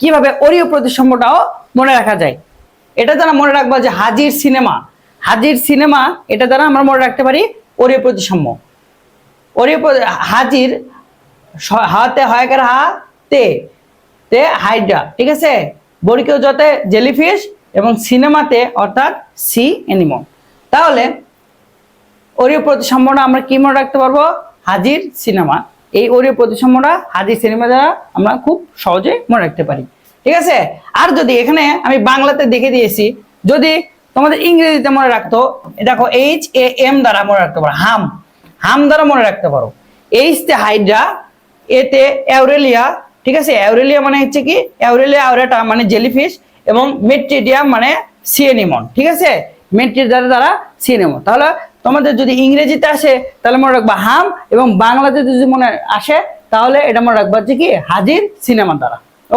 কিভাবে ওরিও প্রতিসাম্যটাও মনে রাখা যায়। এটা দ্বারা মনে রাখবো যে হাজির সিনেমা, হাজির সিনেমা, এটা দ্বারা আমরা মনে রাখতে পারি ওরিও প্রতিসাম্য। ওরিও হাজির হাতে হয়কার হা তে তে হাইড্রা, ঠিক আছে, বরিকেও যতে জেলিফিশ এবং সিনেমাতে অর্থাৎ সি অ্যানিমল। তাহলে ওরিও প্রতিসাম্যটা আমরা কি মনে রাখতে পারবো? হাজির সিনেমা। এই ওরিও প্রতিসাম্যটা হাজির সিনেমা দ্বারা আমরা খুব সহজে মনে রাখতে পারি, ঠিক আছে। আর যদি এখানে আমি বাংলাতে দেখে দিয়েছি, যদি তোমাদের ইংরেজিতে মনে রাখতো, দেখো HAM দ্বারা মনে রাখতে পারো, হাম, হাম দ্বারা মনে রাখতে পারো। এইচ তে হাইড্রা, এতে অ্যাউরেলিয়া, ঠিক আছে, অ্যাউরেলিয়া মানে হচ্ছে কি, অ্যাউরেলিয়া আউরেটা মানে জেলিফিশ, এবং মেট্রিডিয়াম মানে সি অ্যানিমল, ঠিক আছে, মেট্রিডিয়াম দ্বারা সি অ্যানিমল। তাহলে তোমাদের যদি ইংরেজিতে আসে তাহলে মনে রাখবা হাম, এবং বাংলাতে যদি মনে আসে তাহলে এটা মনে রাখবা যে কি হাজির সিনেমা দ্বারা।